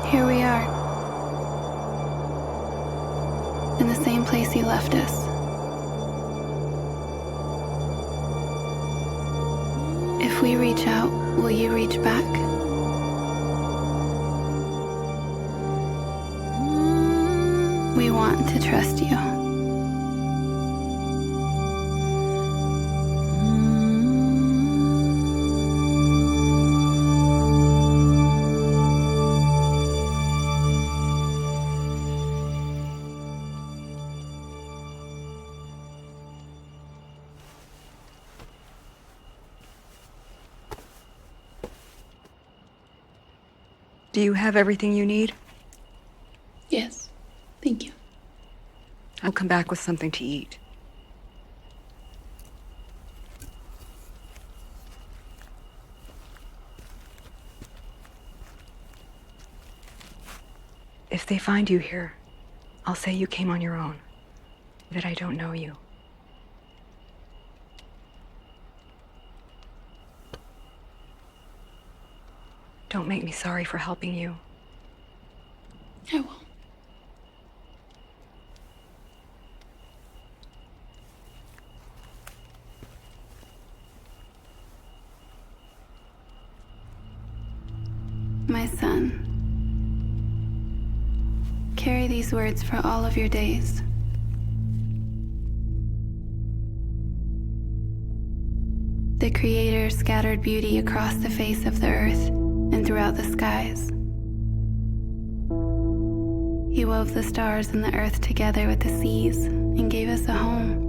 Here we are, in the same place you left us. If we reach out, will you reach back? We want to trust you. Do you have everything you need? Yes, thank you. I'll come back with something to eat. If they find you here, I'll say you came on your own, that I don't know you. Don't make me sorry for helping you. I won't. My son, carry these words for all of your days. The Creator scattered beauty across the face of the earth and throughout the skies. He wove the stars and the earth together with the seas and gave us a home.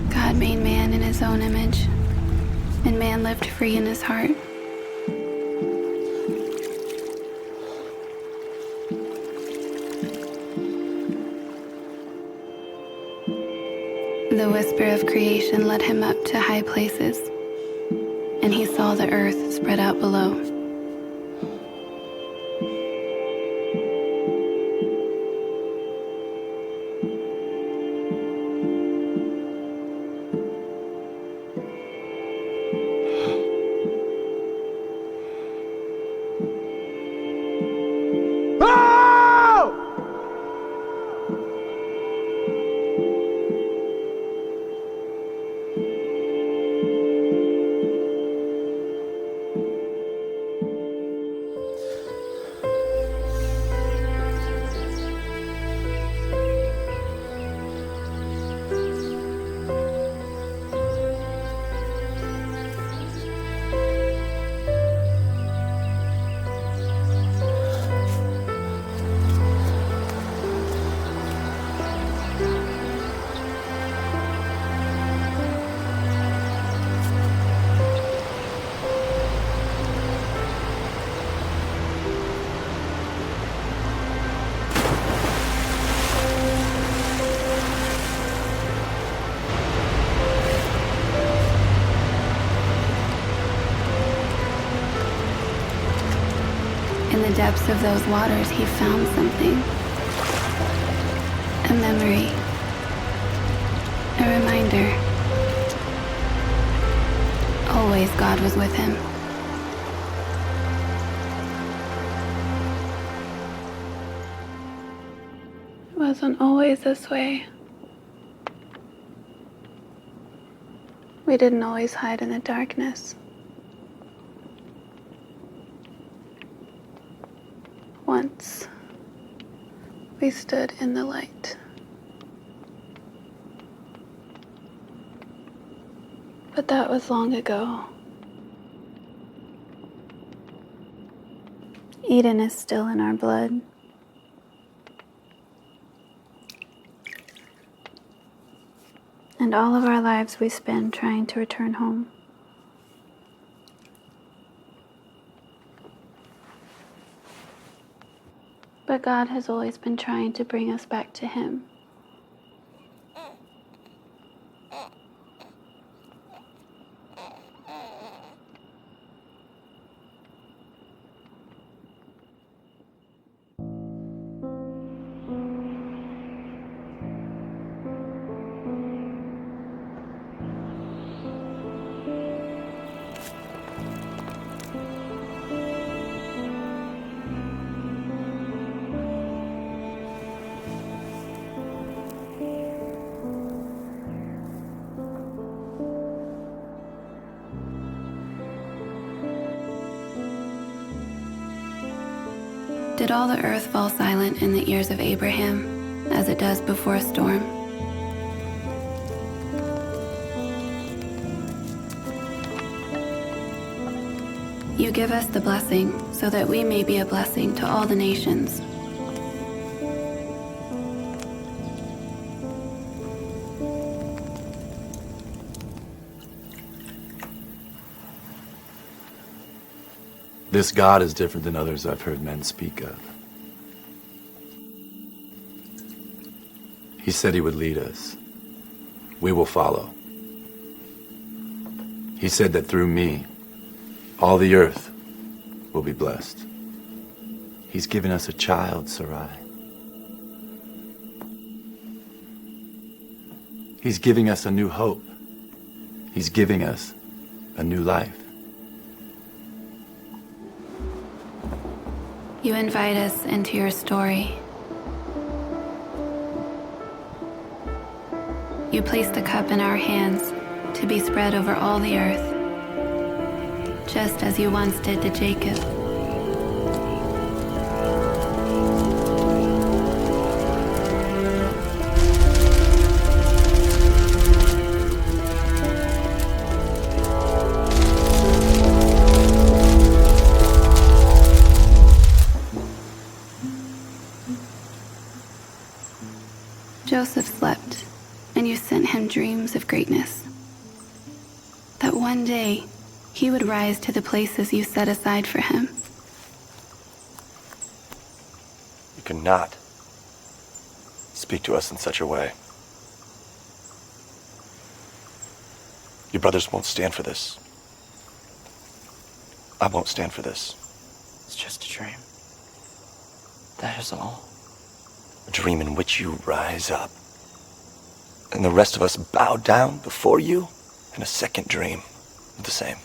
God made man in his own image, and man lived free in his heart. The whisper of creation led him up to high places, and he saw the earth spread out below. In the depths of those waters, he found something. A memory. A reminder. Always God was with him. It wasn't always this way. We didn't always hide in the darkness. Once, we stood in the light. But that was long ago. Eden is still in our blood. And all of our lives we spend trying to return home. But God has always been trying to bring us back to Him. Did all the earth fall silent in the ears of Abraham, as it does before a storm? You give us the blessing so that we may be a blessing to all the nations. This God is different than others I've heard men speak of. He said he would lead us. We will follow. He said that through me, all the earth will be blessed. He's given us a child, Sarai. He's giving us a new hope. He's giving us a new life. You invite us into your story. You place the cup in our hands to be spread over all the earth, just as you once did to Jacob. Joseph slept, and you sent him dreams of greatness. That one day, he would rise to the places you set aside for him. You cannot speak to us in such a way. Your brothers won't stand for this. I won't stand for this. It's just a dream. That is all. A dream in which you rise up, and the rest of us bow down before you, and a second dream of the same.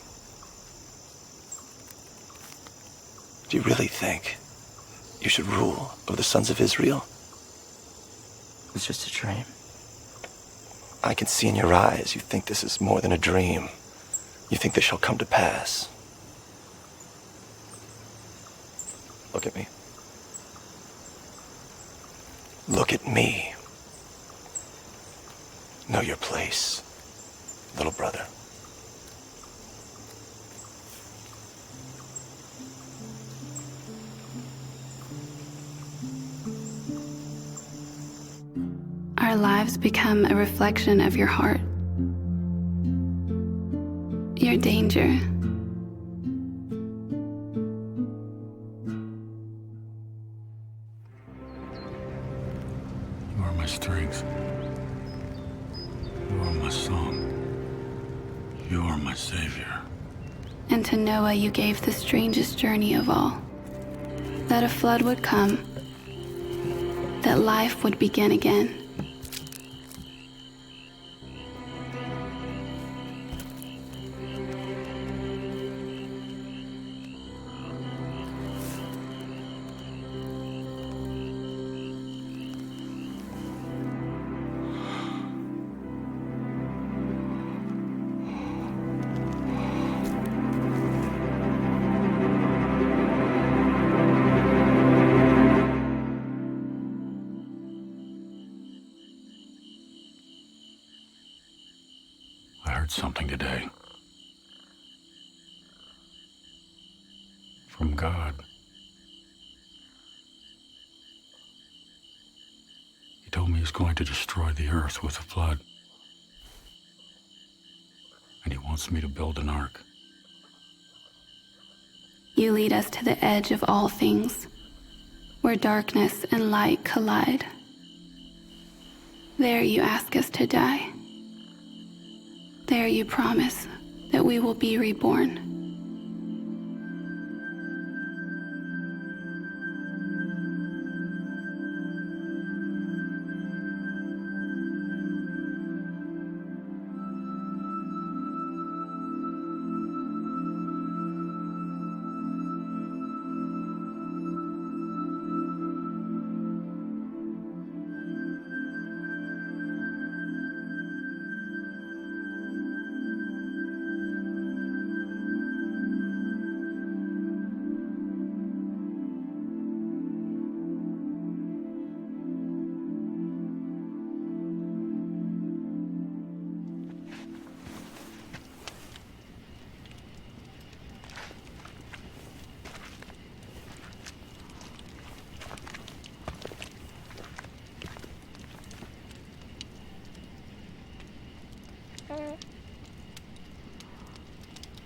Do you really think you should rule over the sons of Israel? It's just a dream. I can see in your eyes you think this is more than a dream. You think this shall come to pass. Look at me. Look at me. Know your place, little brother. Our lives become a reflection of your heart, your danger. You are my strength. You are my song. You are my savior. And to Noah you gave the strangest journey of all, that a flood would come, that life would begin again. I heard something today. From God. He told me he's going to destroy the earth with a flood. And he wants me to build an ark. You lead us to the edge of all things, where darkness and light collide. There you ask us to die. There you promise that we will be reborn.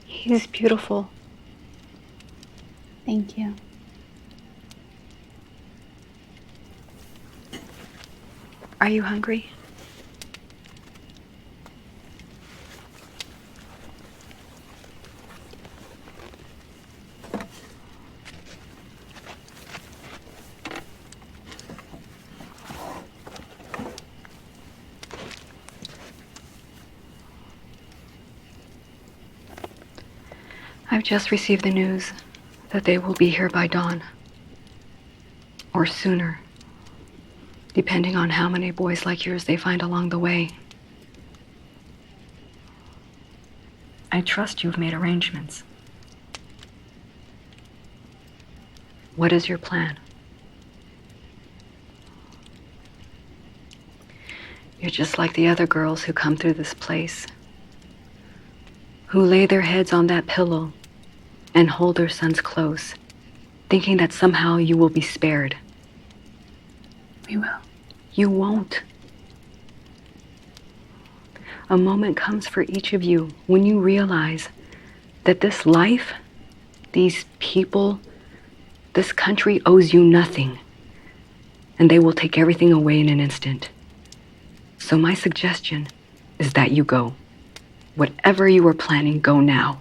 He's beautiful. Thank you. Are you hungry? I've just received the news that they will be here by dawn. Or sooner, depending on how many boys like yours they find along the way. I trust you've made arrangements. What is your plan? You're just like the other girls who come through this place, who lay their heads on that pillow and hold their sons close, thinking that somehow you will be spared. We will. You won't. A moment comes for each of you when you realize that this life, these people, this country owes you nothing, and they will take everything away in an instant. So my suggestion is that you go. Whatever you are planning, go now.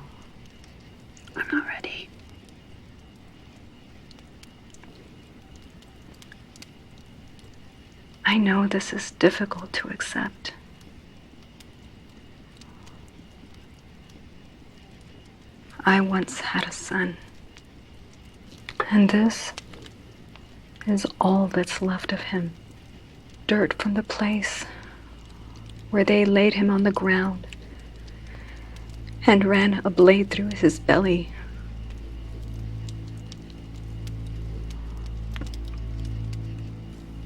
I'm not ready. I know this is difficult to accept. I once had a son, and this is all that's left of him. Dirt from the place where they laid him on the ground and ran a blade through his belly.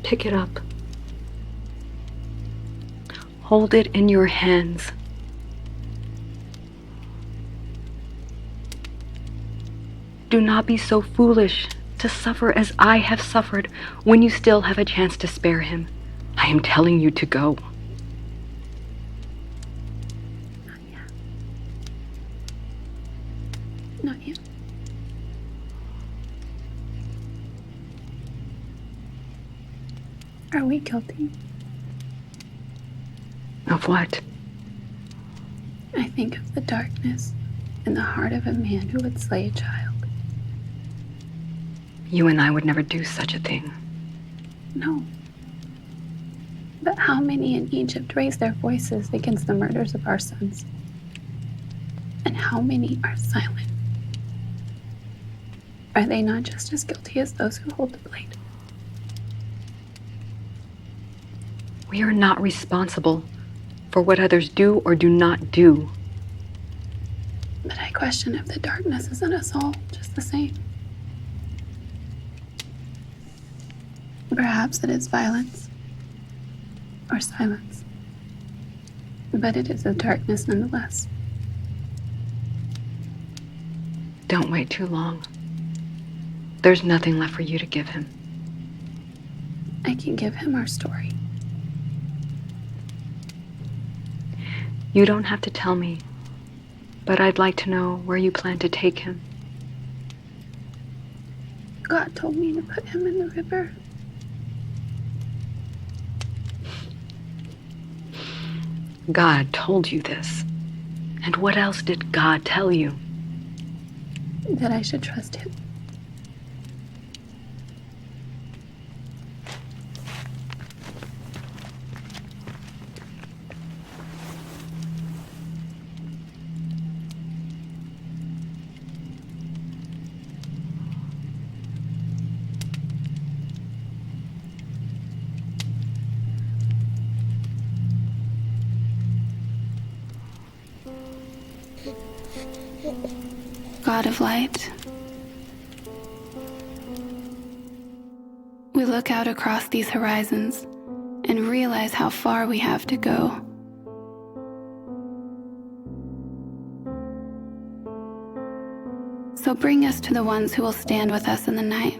Pick it up. Hold it in your hands. Do not be so foolish to suffer as I have suffered when you still have a chance to spare him. I am telling you to go. Not yet. Not yet. Are we guilty? Of what? I think of the darkness in the heart of a man who would slay a child. You and I would never do such a thing. No. But how many in Egypt raised their voices against the murders of our sons? And how many are silent? Are they not just as guilty as those who hold the blade? We are not responsible for what others do or do not do. But I question if the darkness is in us all just the same. Perhaps it is violence or silence, but it is a darkness nonetheless. Don't wait too long. There's nothing left for you to give him. I can give him our story. You don't have to tell me, but I'd like to know where you plan to take him. God told me to put him in the river. God told you this. And what else did God tell you? That I should trust him. God of light, we look out across these horizons and realize how far we have to go. So bring us to the ones who will stand with us in the night.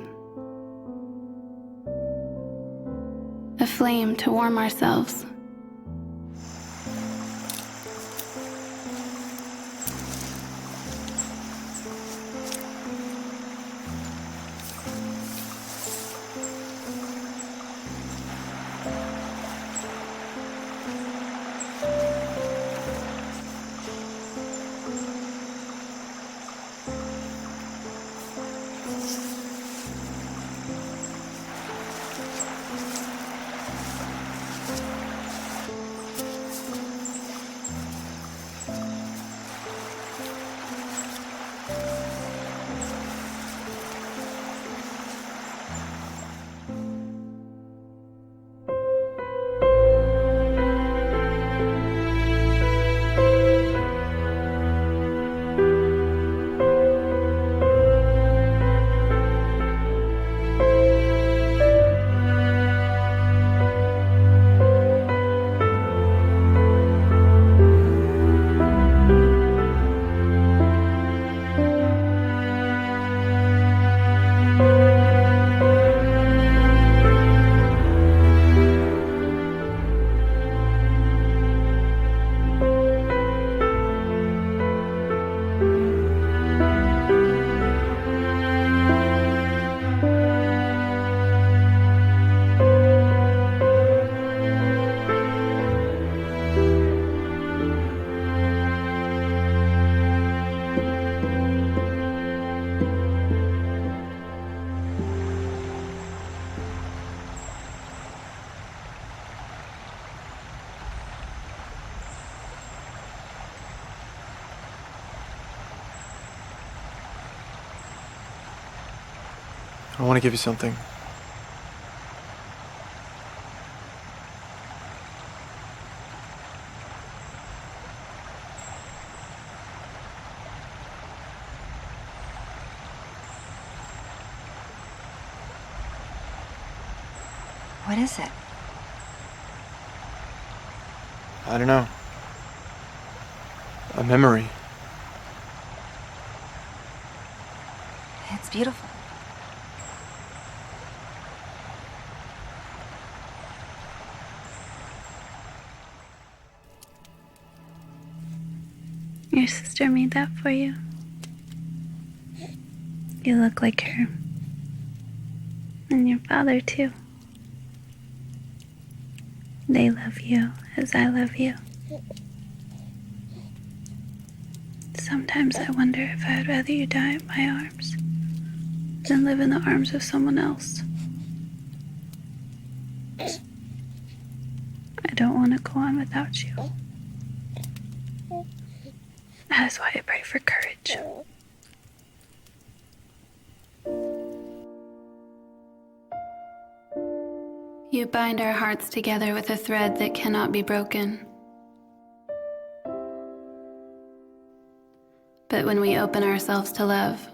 A flame to warm ourselves. I want to give you something. What is it? I don't know. A memory. It's beautiful. Your sister made that for you. You look like her. And your father, too. They love you as I love you. Sometimes I wonder if I'd rather you die in my arms than live in the arms of someone else. I don't want to go on without you. That is why I pray for courage. You bind our hearts together with a thread that cannot be broken. But when we open ourselves to love,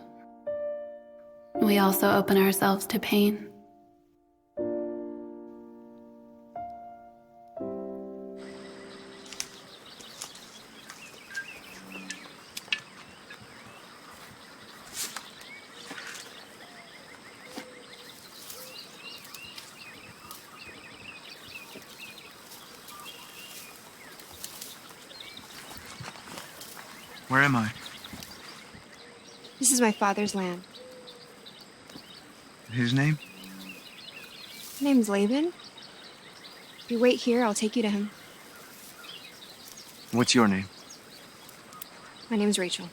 we also open ourselves to pain. Where am I? This is my father's land. His name? My name's Laban. If you wait here, I'll take you to him. What's your name? My name's Rachel.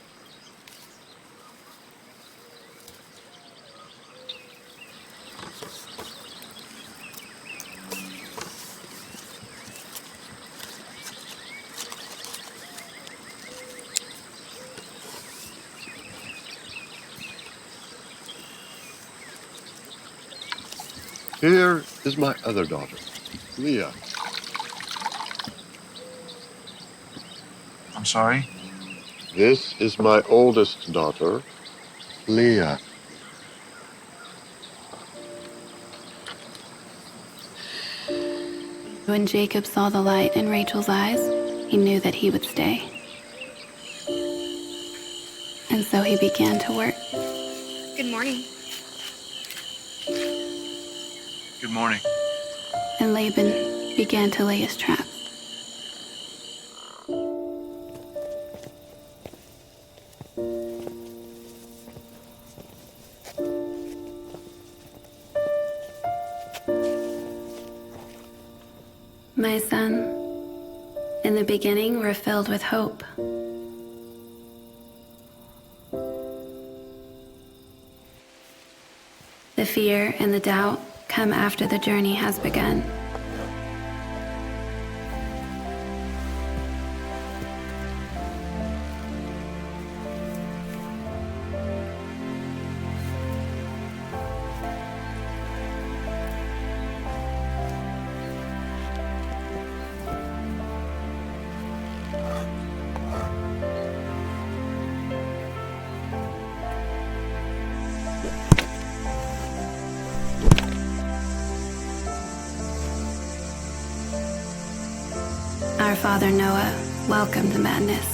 Here is my other daughter, Leah. I'm sorry? This is my oldest daughter, Leah. When Jacob saw the light in Rachel's eyes, he knew that he would stay. And so he began to work. Good morning. Good morning. And Laban began to lay his traps. My son, in the beginning we're filled with hope. The fear and the doubt come after the journey has begun. Our father Noah welcomed the madness.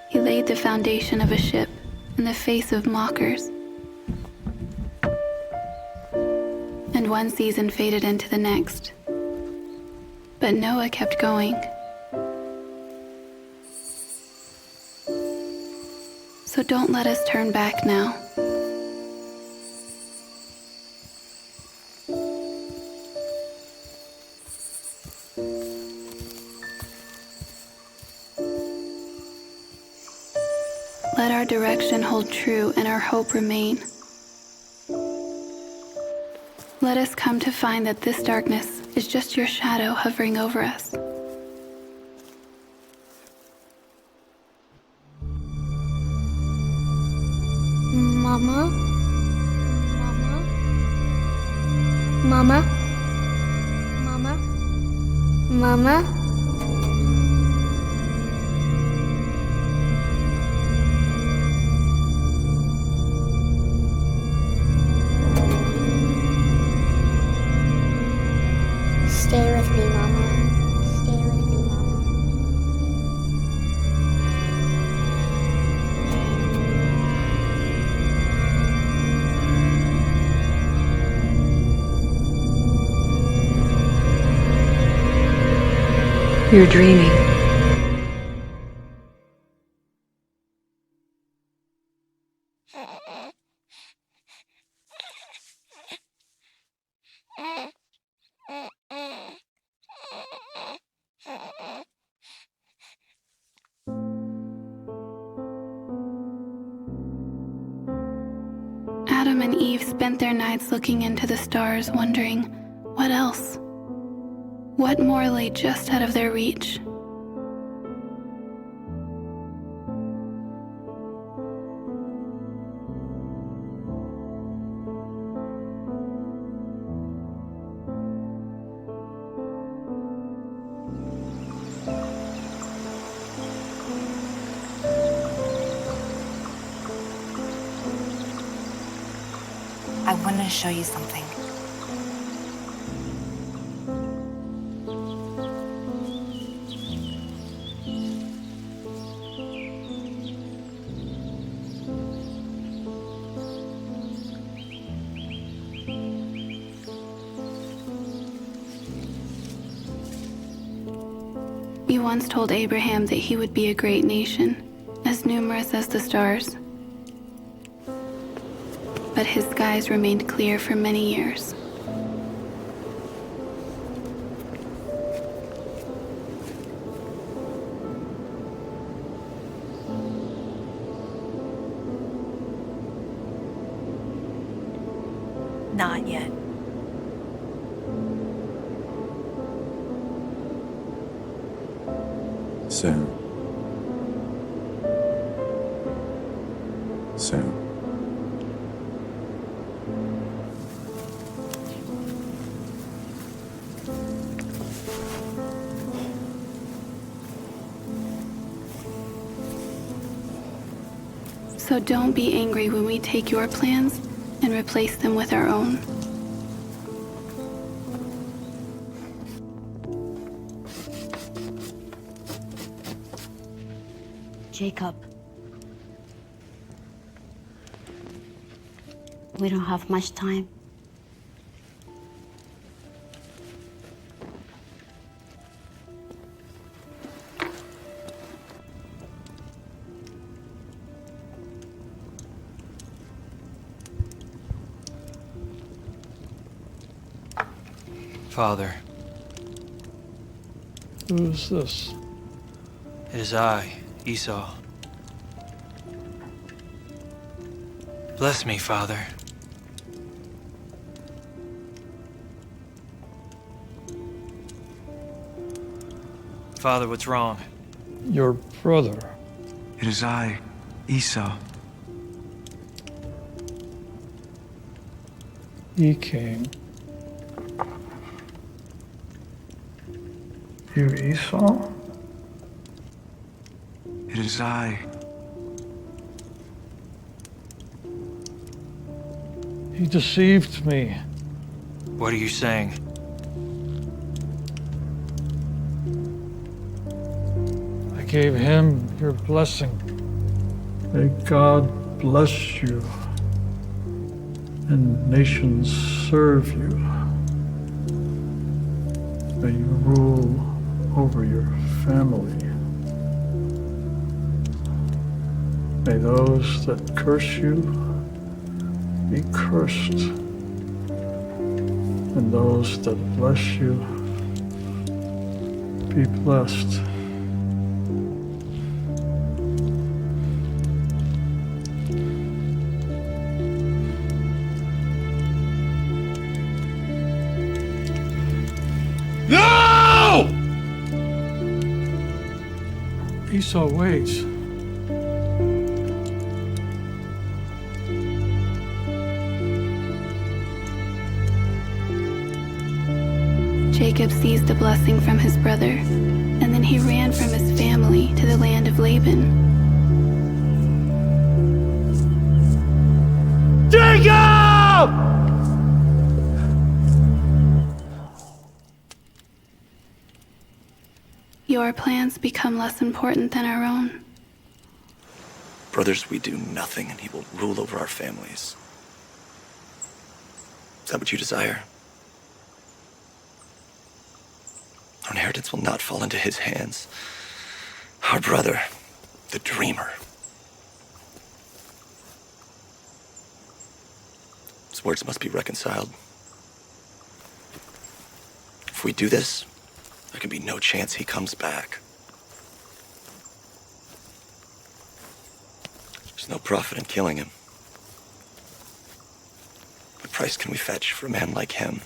He laid the foundation of a ship in the face of mockers. And one season faded into the next. But Noah kept going. So don't let us turn back now. Let our direction hold true and our hope remain. Let us come to find that this darkness is just your shadow hovering over us. Mama? Mama? Mama? Mama? Stay with me, Mama. Stay with me, Mama. You're dreaming. Adam and Eve spent their nights looking into the stars, wondering, what else? What more lay just out of their reach? I wanted to show you something. You once told Abraham that he would be a great nation, as numerous as the stars. But his skies remained clear for many years. Not yet. Soon. Soon. So don't be angry when we take your plans and replace them with our own. Jacob. We don't have much time. Father, Who's this? it is I, Esau. Bless me, Father. Father, what's wrong? Your brother. It is I, Esau. He came. You Esau? It is I. He deceived me. What are you saying? I gave him your blessing. May God bless you and nations serve you. May you rule over your family. May those that curse you be cursed, and those that bless you be blessed. No! Esau waits. Jacob seized a blessing from his brother, and then he ran from his family to the land of Laban. Jacob! Your plans become less important than our own. Brothers, we do nothing and he will rule over our families. Is that what you desire? Our inheritance will not fall into his hands. Our brother, the dreamer. His words must be reconciled. If we do this, there can be no chance he comes back. There's no profit in killing him. What price can we fetch for a man like him?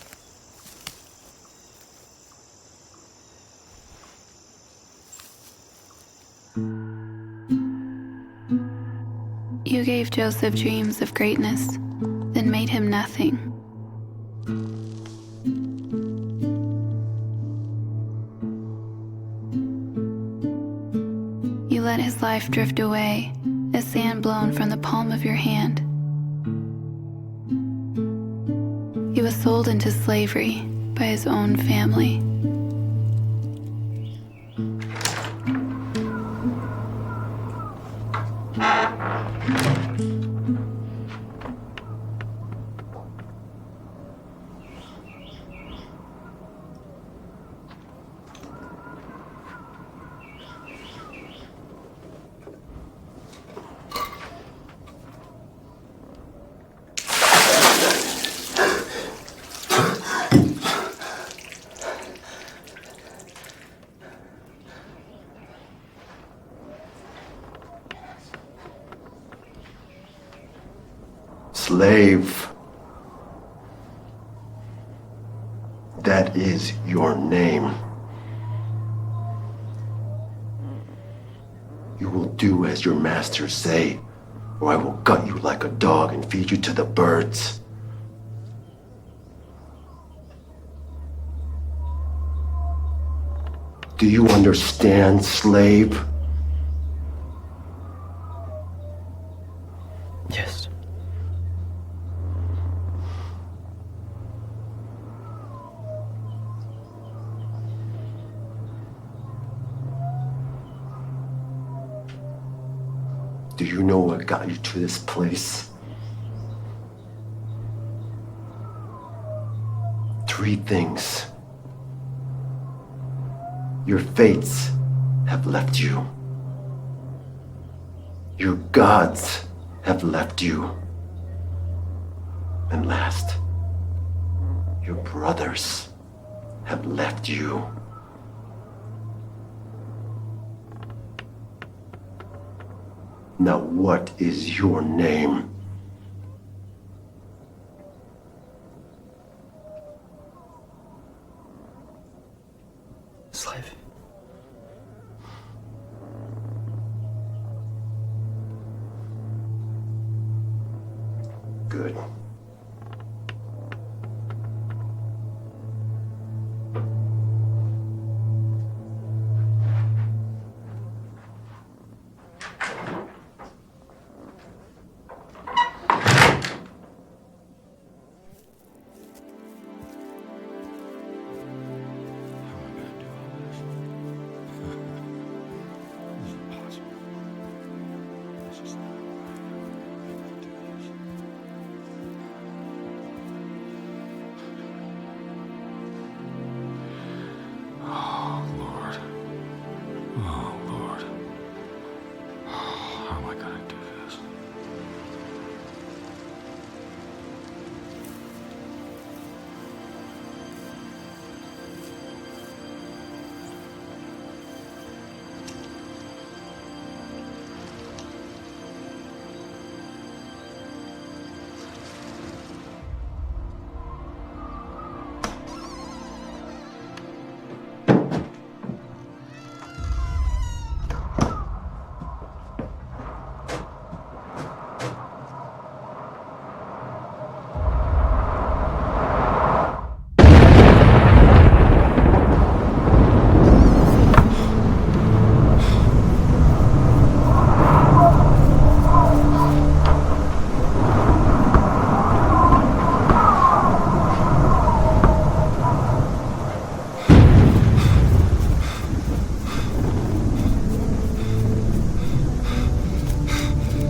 You gave Joseph dreams of greatness, then made him nothing. You let his life drift away as sand blown from the palm of your hand. He was sold into slavery by his own family. Slave. That is your name. You will do as your masters say, or I will gut you like a dog and feed you to the birds. Do you understand, slave? Yes. Do you know what got you to this place? 3 things. Your fates have left you. Your gods have left you. And last, your brothers have left you. Now, what is your name? Slave. Good.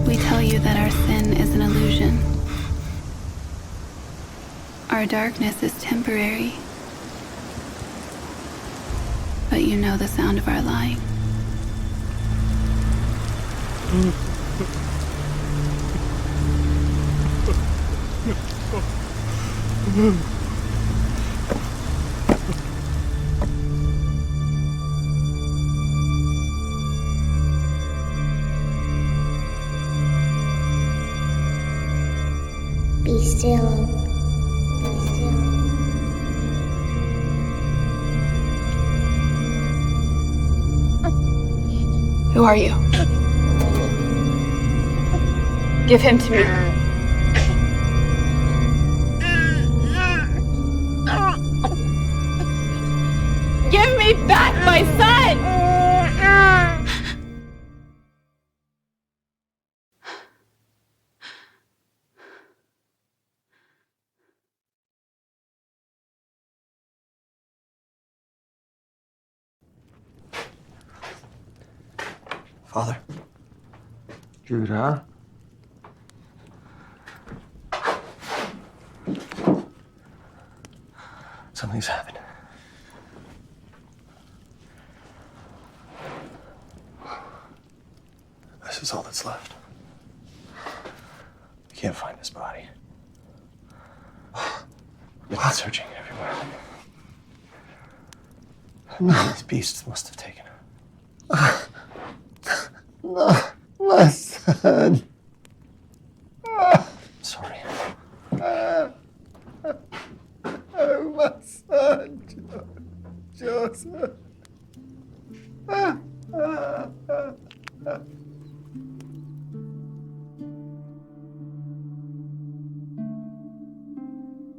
We tell you that our sin is an illusion. Our darkness is temporary. But you know the sound of our lying. Be still. Be still. Who are you? Give him to me. Give me back my son! Father. Judah? Something's happened. This is all that's left. We can't find his body. We've been searching everywhere. These beasts must have taken him. No, my son. Sorry. Joseph.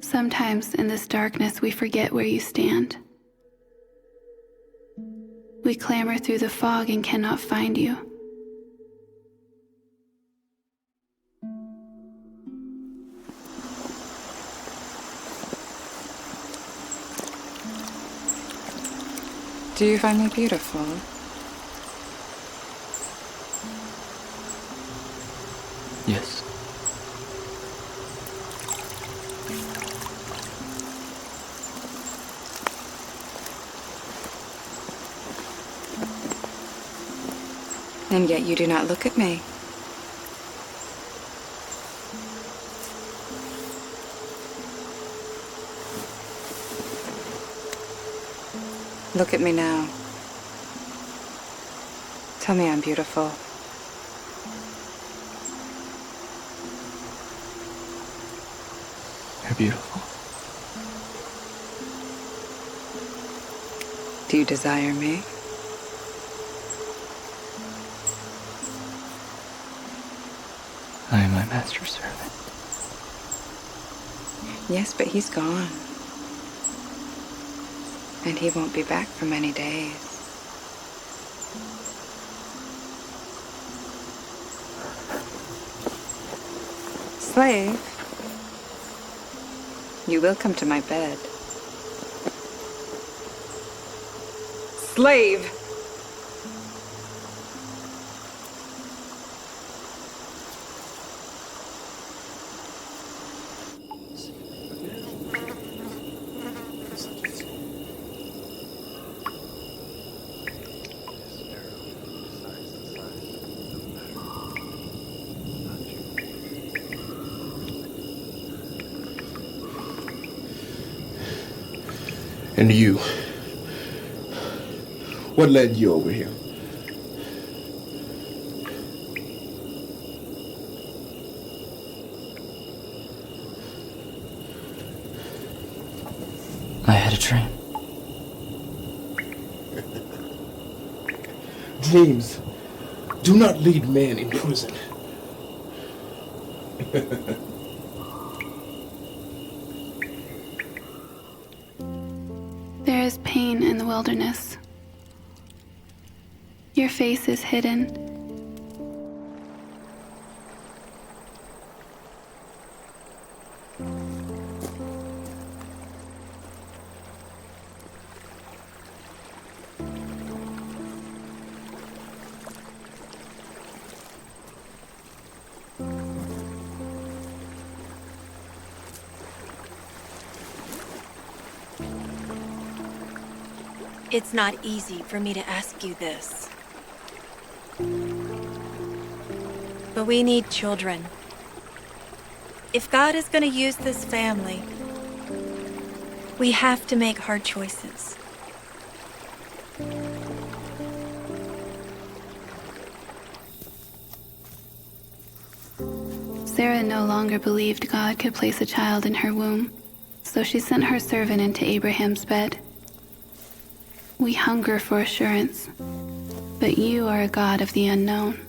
Sometimes in this darkness we forget where you stand. We clamber through the fog and cannot find you. Do you find me beautiful? Yes. And yet you do not look at me. Look at me now. Tell me I'm beautiful. You're beautiful. Do you desire me? I am my master's servant. Yes, but he's gone. And he won't be back for many days. Slave, you will come to my bed. Slave! And you, what led you over here? I had a dream. Dreams do not lead men in prison. There is pain in the wilderness. Your face is hidden. It's not easy for me to ask you this. But we need children. If God is going to use this family, we have to make hard choices. Sarah no longer believed God could place a child in her womb, so she sent her servant into Abraham's bed. We hunger for assurance, but you are a God of the unknown.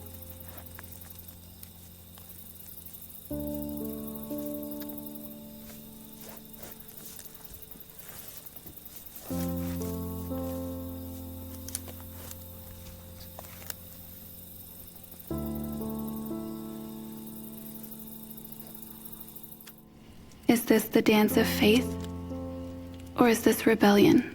Is this the dance of faith, or is this rebellion?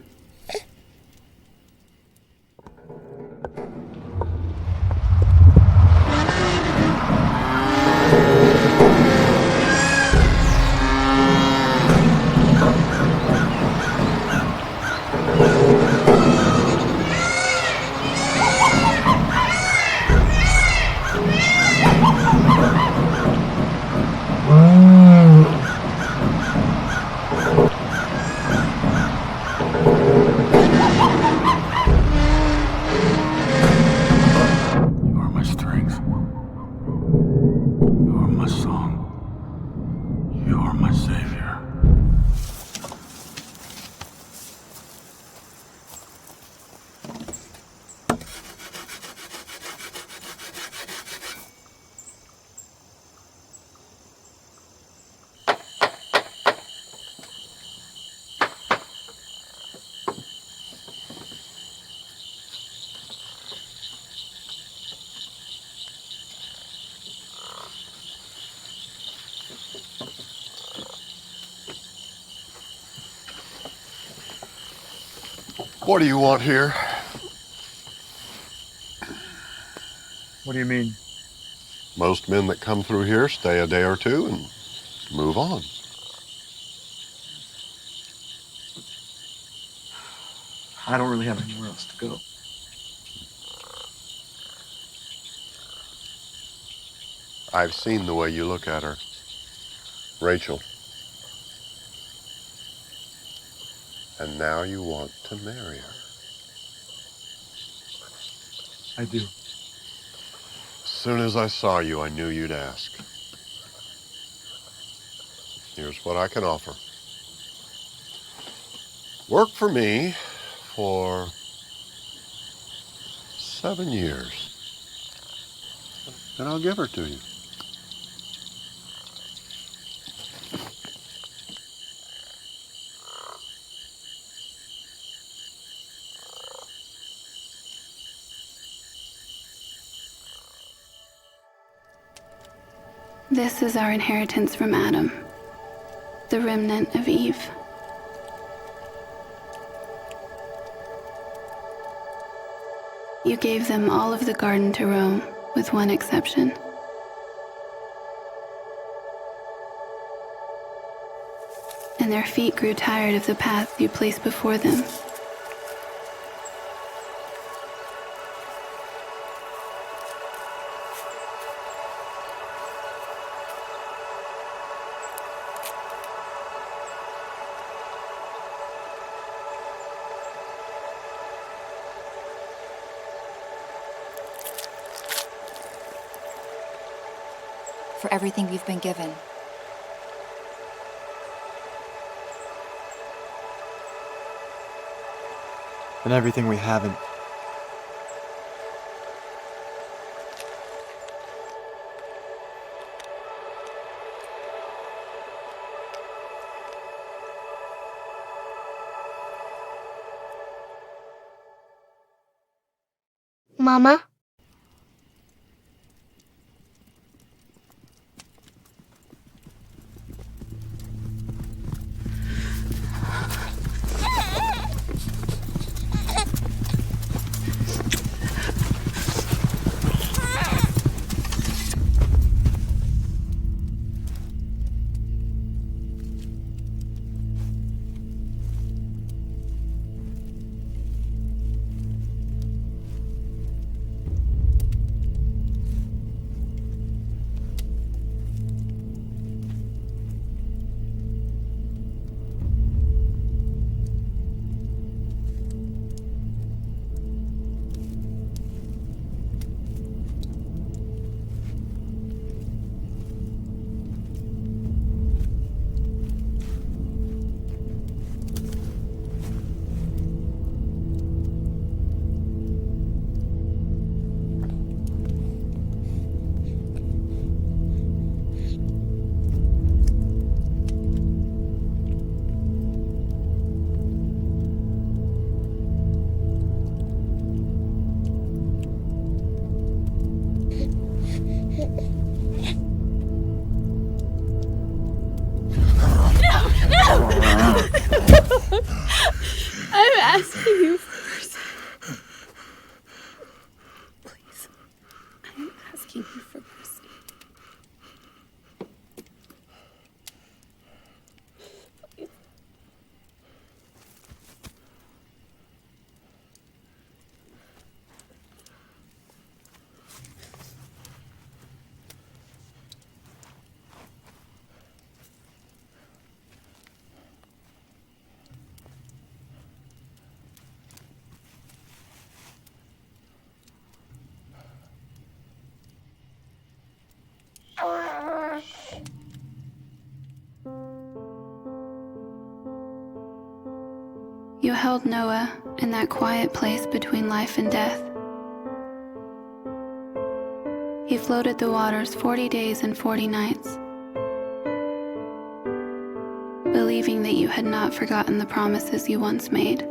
What do you want here? What do you mean? Most men that come through here stay a day or two and move on. I don't really have anywhere else to go. I've seen the way you look at her. Rachel. And now you want to marry her. I do. As soon as I saw you, I knew you'd ask. Here's what I can offer. Work for me for 7 years, and I'll give her to you. This is our inheritance from Adam, the remnant of Eve. You gave them all of the garden to roam, with one exception. And their feet grew tired of the path you placed before them. For everything we've been given. And everything we haven't. Mama? I'm asking you for mercy. Please. I'm asking you for mercy. Please. You held Noah in that quiet place between life and death. He floated the waters 40 days and 40 nights, believing that you had not forgotten the promises you once made.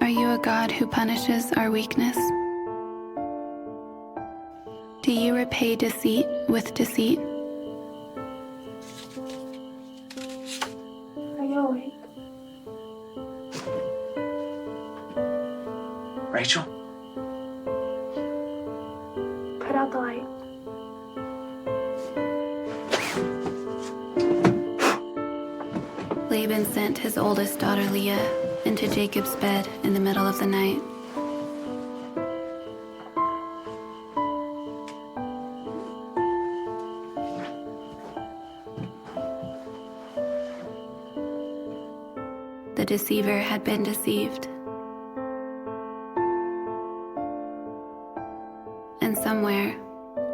Are you a God who punishes our weakness? Do you repay deceit with deceit? Rachel? Put out the light. Laban sent his oldest daughter Leah into Jacob's bed in the middle of the night. The deceiver had been deceived. And somewhere,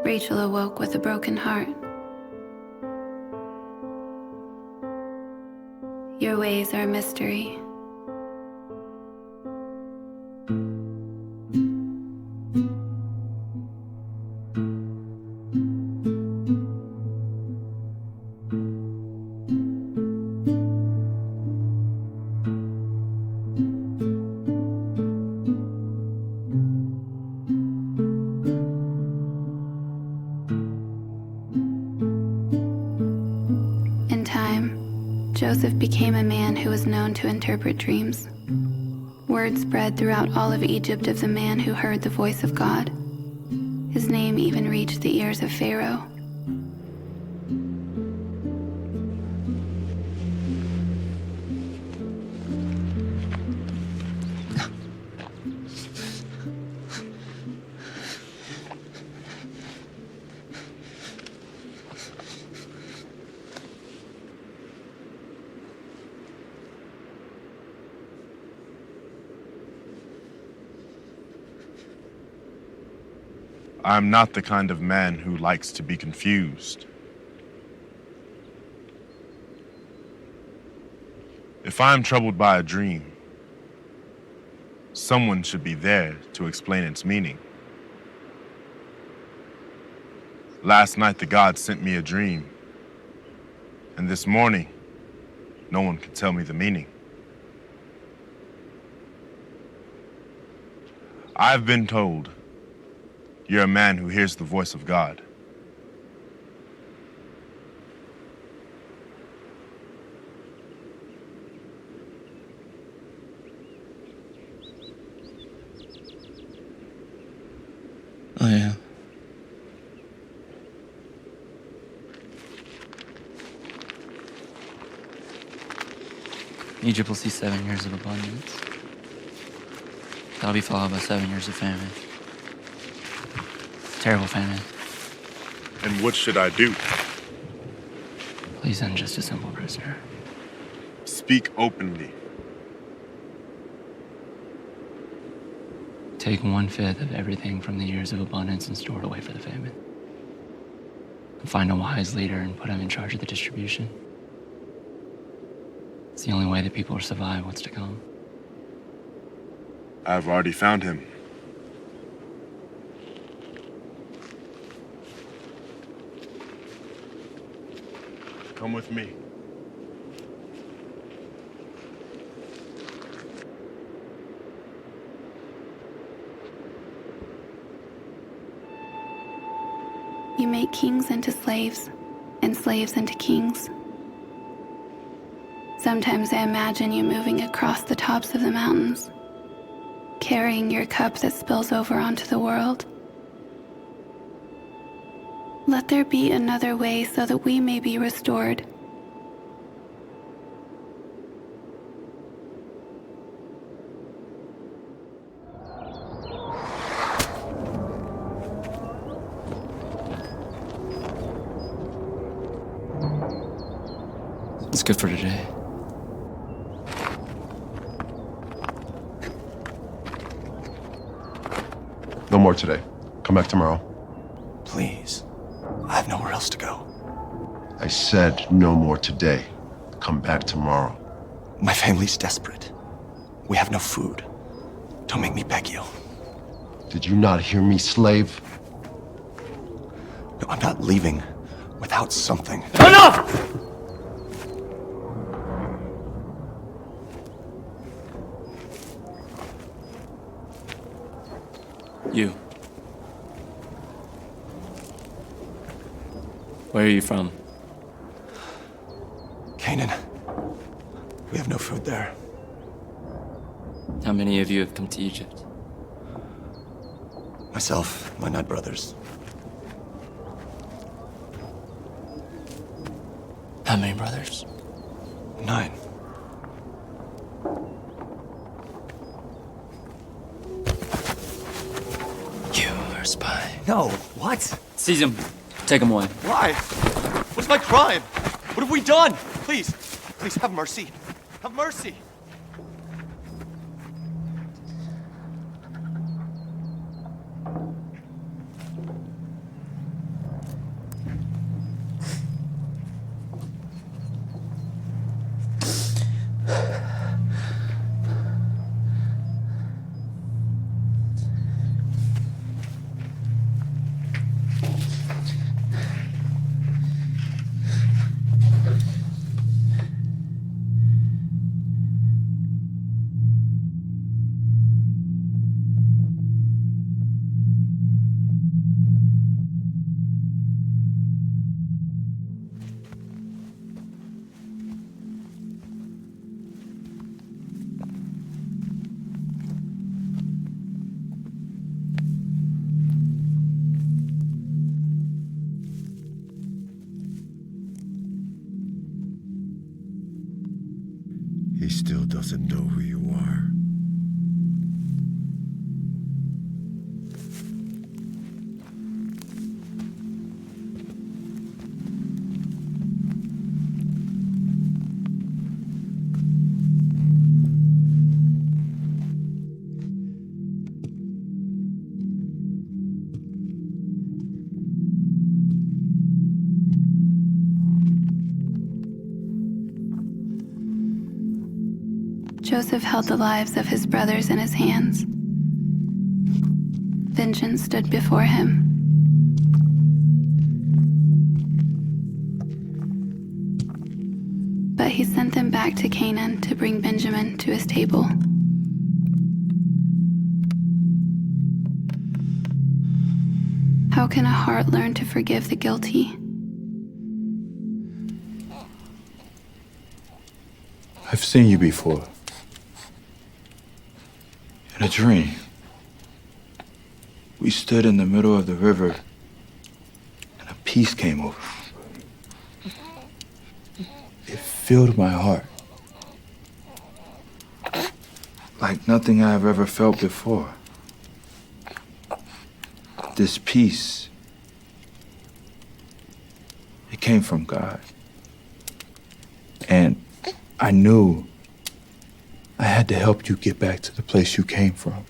Rachel awoke with a broken heart. Your ways are a mystery. In time, Joseph became a man who was known to interpret dreams. Word spread throughout all of Egypt of the man who heard the voice of God. His name even reached the ears of Pharaoh. I'm not the kind of man who likes to be confused. If I'm troubled by a dream, someone should be there to explain its meaning. Last night, the gods sent me a dream, and this morning, no one could tell me the meaning. I've been told you're a man who hears the voice of God. Oh, yeah. Egypt will see 7 years of abundance. That'll be followed by 7 years of famine. Terrible famine. And what should I do? Please send just a simple prisoner. Speak openly. Take 1/5 of everything from the years of abundance and store it away for the famine. Find a wise leader and put him in charge of the distribution. It's the only way that people will survive what's to come. I've already found him. Come with me. You make kings into slaves, and slaves into kings. Sometimes I imagine you moving across the tops of the mountains, carrying your cup that spills over onto the world. Let there be another way so that we may be restored. It's good for today. No more today. Come back tomorrow. Please. I have nowhere else to go. I said no more today. Come back tomorrow. My family's desperate. We have no food. Don't make me beg you. Did you not hear me, slave? No, I'm not leaving without something. Enough! You. Where are you from? Canaan. We have no food there. How many of you have come to Egypt? Myself, my nut brothers. How many brothers? 9. You are a spy. No, what? Seize him. Take him away. Why? What's my crime? What have we done? Please, please have mercy. Have mercy. He still doesn't know who you are. Joseph held the lives of his brothers in his hands. Vengeance stood before him. But he sent them back to Canaan to bring Benjamin to his table. How can a heart learn to forgive the guilty? I've seen you before. In a dream. We stood in the middle of the river, and a peace came over. It filled my heart. Like nothing I have ever felt before. This peace, it came from God. And I knew I had to help you get back to the place you came from.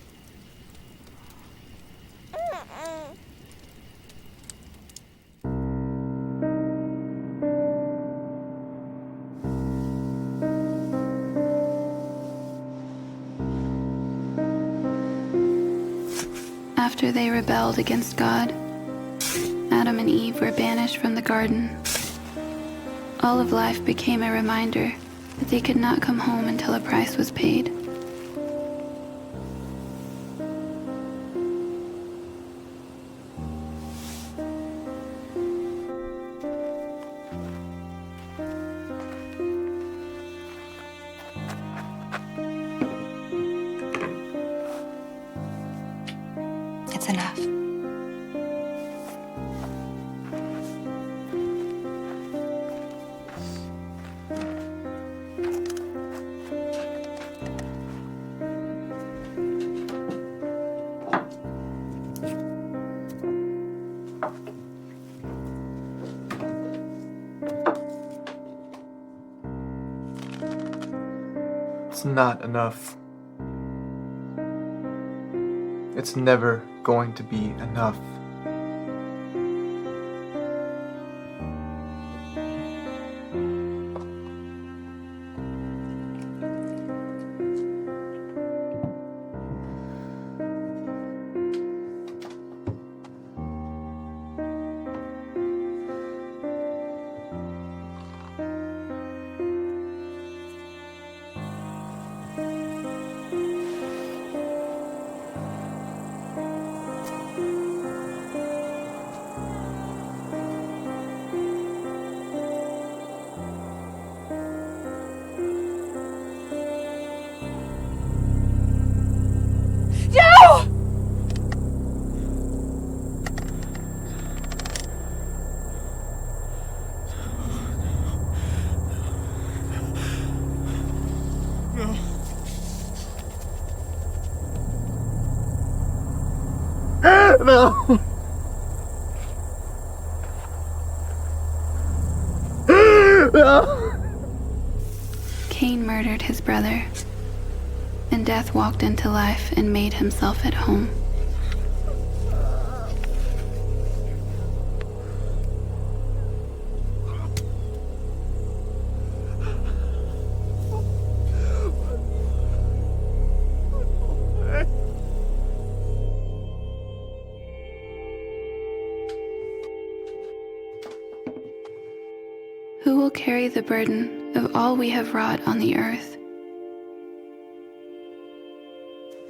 After they rebelled against God, Adam and Eve were banished from the garden. All of life became a reminder that they could not come home until a price was paid. It's enough. It's not enough. It's never going to be enough. No. No. Cain murdered his brother, and death walked into life and made himself at home. Who will carry the burden of all we have wrought on the earth?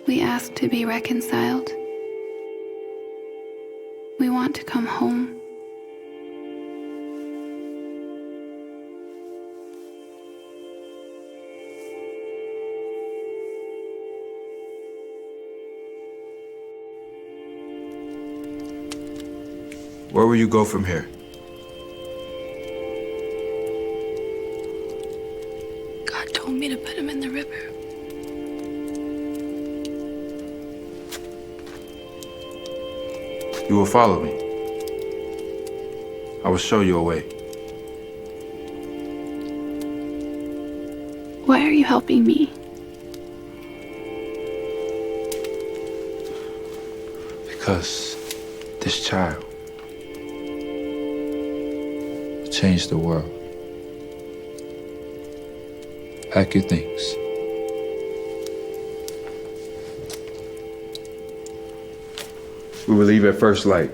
We ask to be reconciled. We want to come home. Where will you go from here? God told me to put him in the river. You will follow me. I will show you a way. Why are you helping me? Because this child will change the world. Pack your things. We will leave at first light.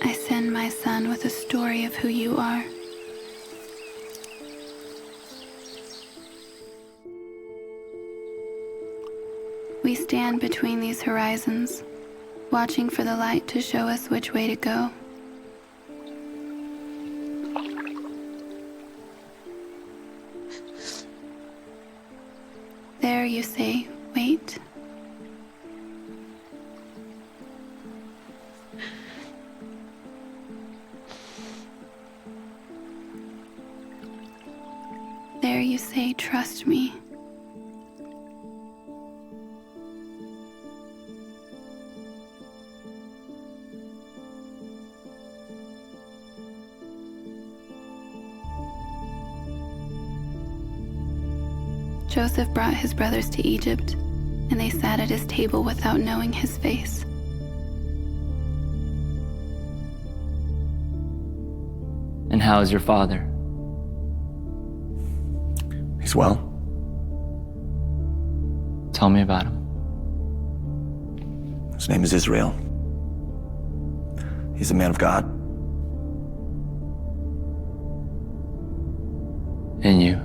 I send my son with a story of who you are. We stand between these horizons, watching for the light to show us which way to go. There you say, wait. There you say, trust me. Joseph brought his brothers to Egypt, and they sat at his table without knowing his face. And how is your father? He's well. Tell me about him. His name is Israel. He's a man of God. And you?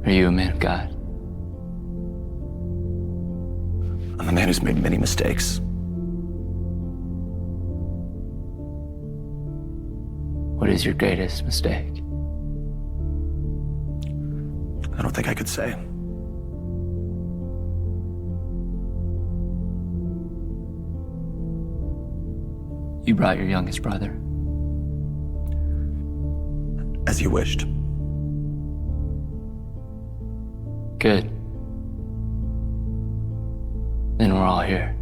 Are you a man of God? I'm a man who's made many mistakes. What is your greatest mistake? I don't think I could say. You brought your youngest brother. As you wished. Good. Then we're all here.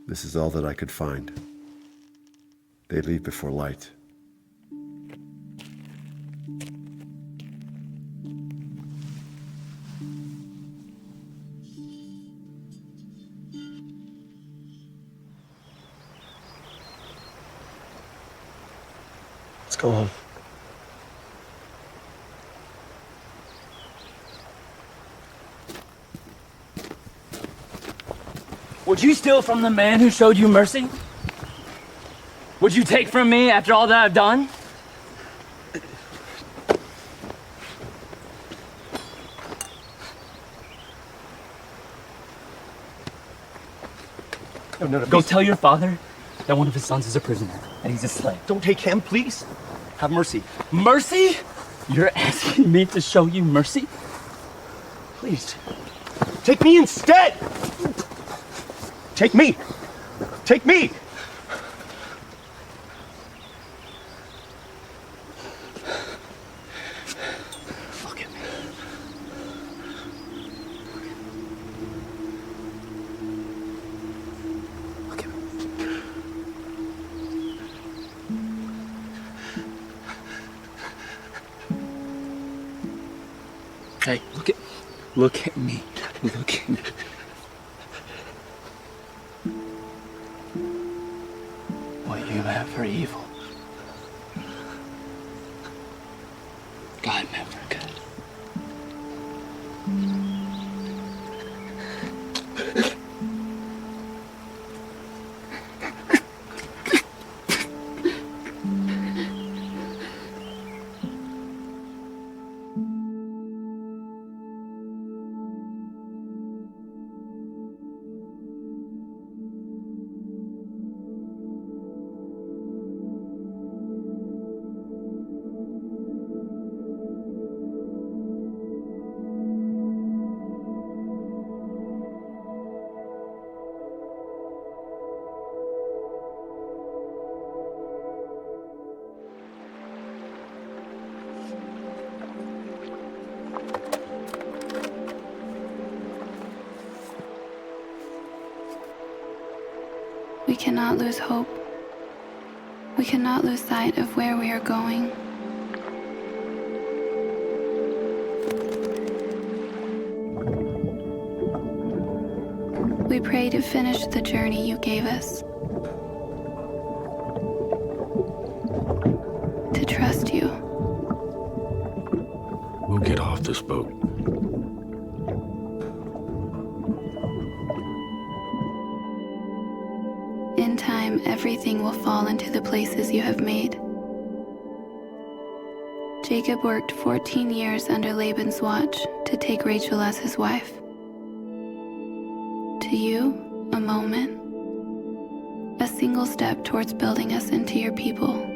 This is all that I could find. They leave before light. Let's go home. Would you steal from the man who showed you mercy? Would you take from me after all that I've done? No, Go tell your father that one of his sons is a prisoner and he's a slave. Don't take him, please. Have mercy. Mercy? You're asking me to show you mercy? Please. Take me instead! Take me! Take me! Look at me. Look at me. Hey, look at me. Look at me. What you have for evil, God meant for good. We cannot lose hope. We cannot lose sight of where we are going. We pray to finish the journey you gave us. To trust you. We'll get off this boat. In time, everything will fall into the places you have made. Jacob worked 14 years under Laban's watch to take Rachel as his wife. To you, a moment. A single step towards building us into your people.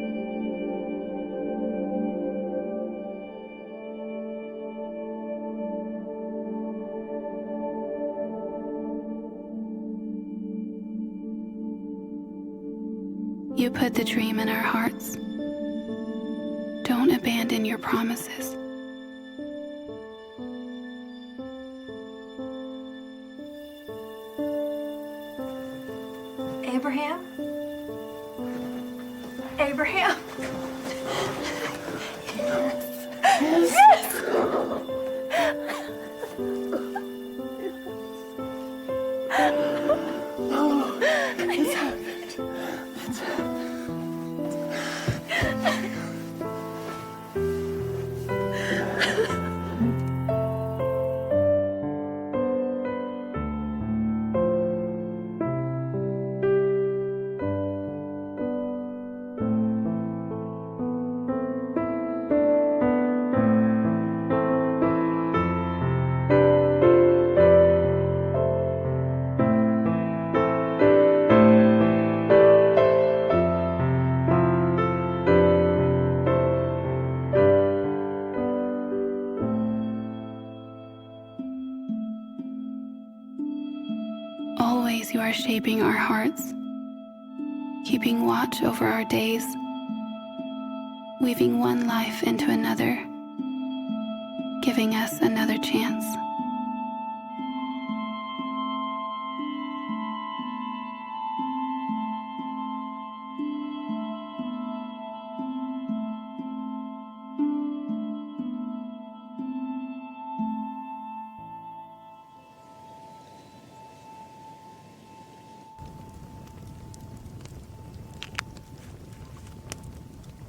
You put the dream in our hearts. Don't abandon your promises. It's happened. It's happened. Always you are shaping our hearts, keeping watch over our days, weaving one life into another, giving us another chance.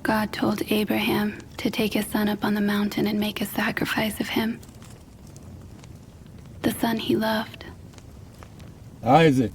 God told Abraham to take his son up on the mountain and make a sacrifice of him, the son he loved. Isaac.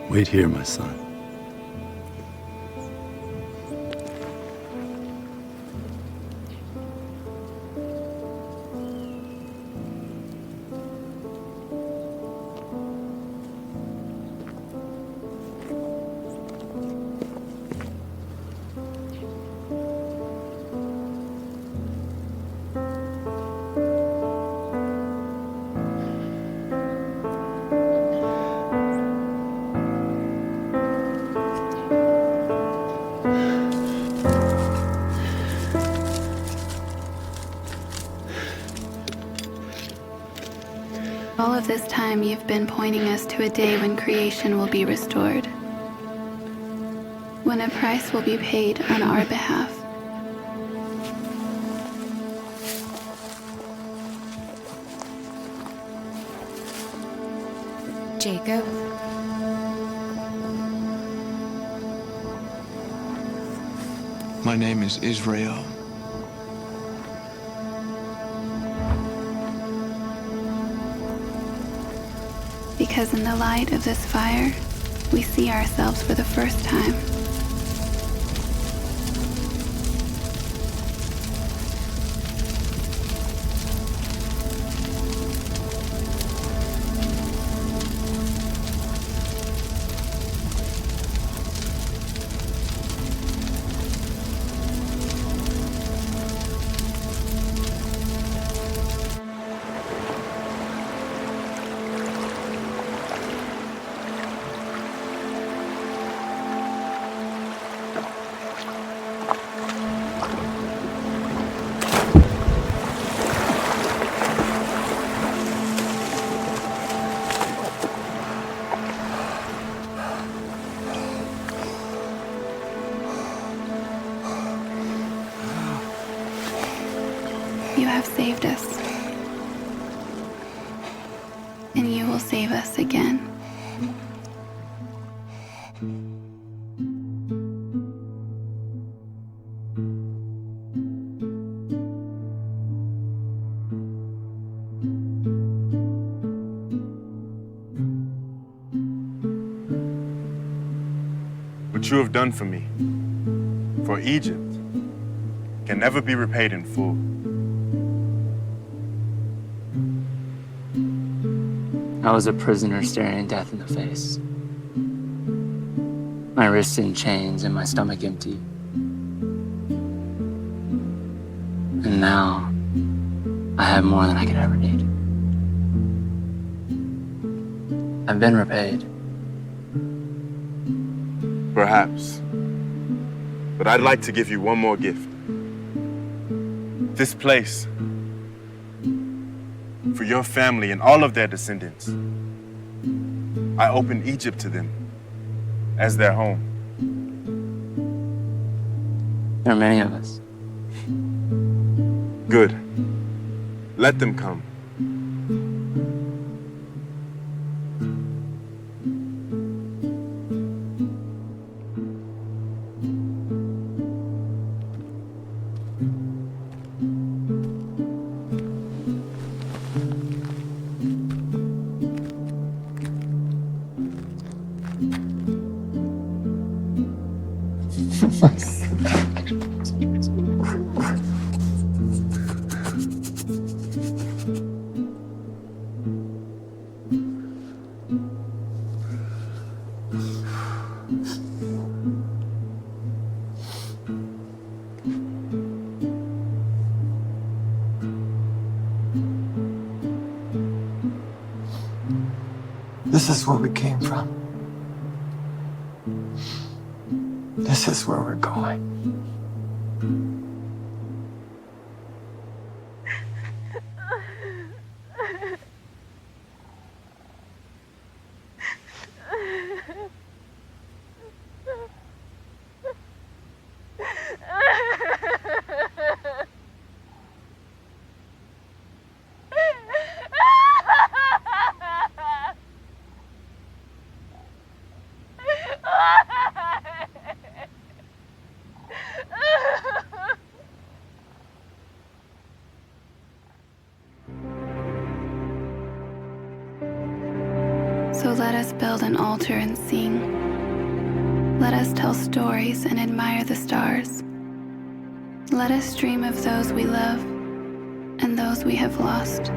Wait here, my son. All of this time you've been pointing us to a day when creation will be restored, when a price will be paid on our behalf. Jacob? My name is Israel. Because in the light of this fire, we see ourselves for the first time. You have saved us, and you will save us again. What you have done for me, for Egypt, can never be repaid in full. I was a prisoner staring death in the face. My wrists in chains and my stomach empty. And now, I have more than I could ever need. I've been repaid. Perhaps. But I'd like to give you one more gift. This place. For your family and all of their descendants. I open Egypt to them as their home. There are many of us. Good. Let them come. This is where we came from. This is where we're going. So let us build an altar and sing. Let us tell stories and admire the stars. Let us dream of those we love and those we have lost.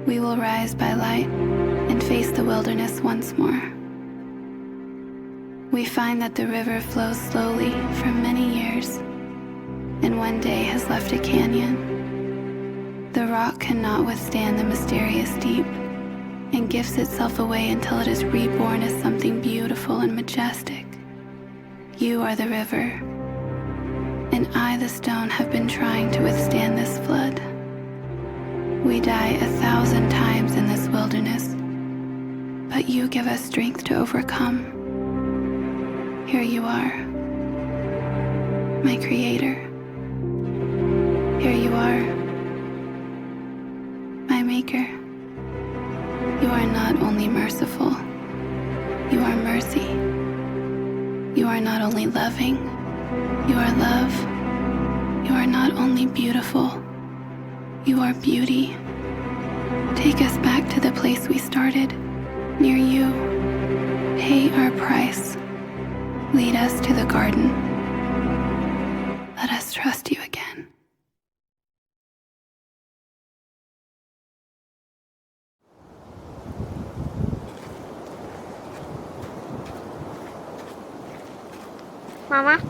We will rise by light and face the wilderness once more. We find that the river flows slowly for many years, and one day has left a canyon. The rock cannot withstand the mysterious deep, and gives itself away until it is reborn as something beautiful and majestic. You are the river, and I, the stone, have been trying to withstand this flood. We die 1,000 times in this wilderness, but you give us strength to overcome. Here you are, my creator. Here you are, my maker. You are not only merciful, you are mercy. You are not only loving, you are love. You are not only beautiful, you are beauty. Take us back to the place we started, near you. Pay our price. Lead us to the garden. Let us trust you again. Mama?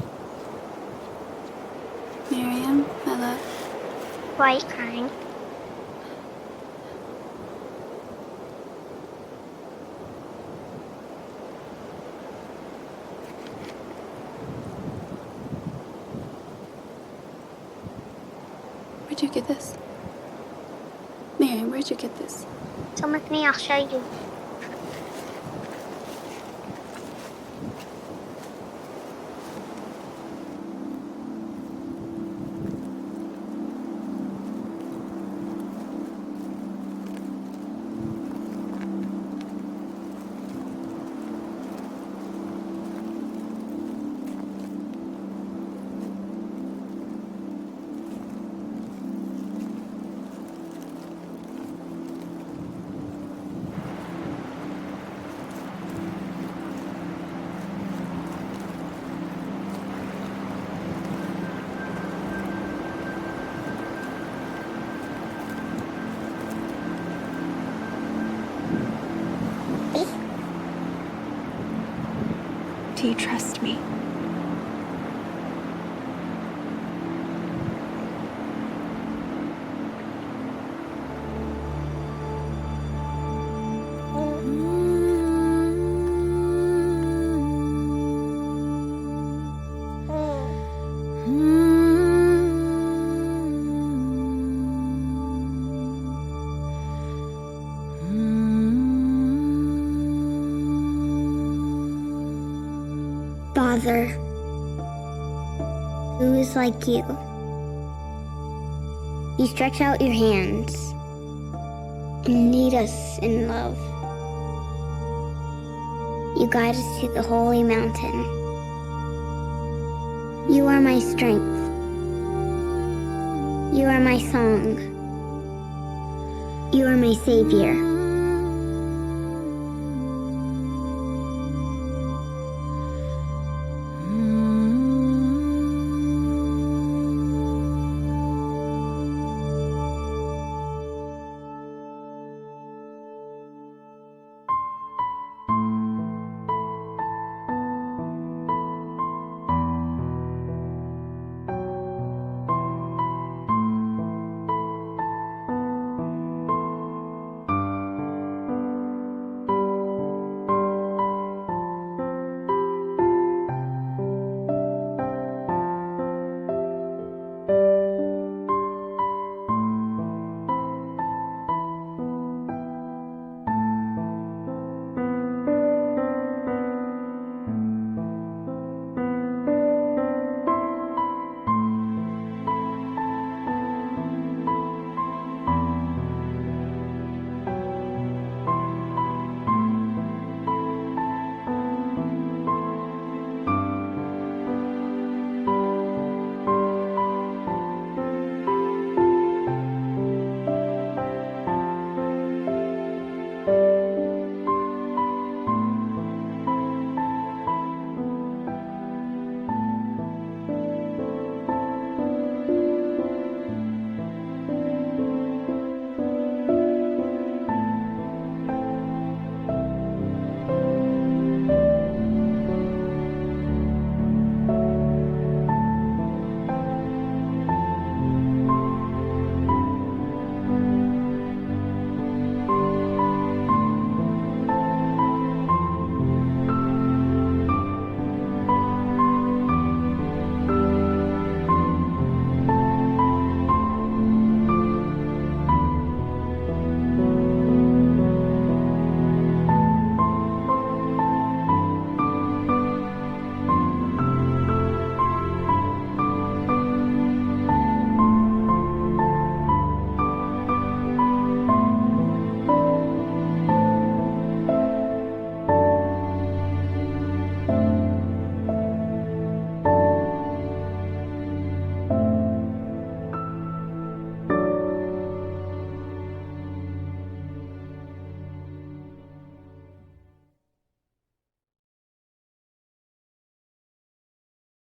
Miriam, my love. Why are you crying? Where'd you get this? Miriam, where'd you get this? Come with me, I'll show you. Do you trust me? Father, who is like you? You stretch out your hands and lead us in love. You guide us to the holy mountain. You are my strength. You are my song. You are my savior.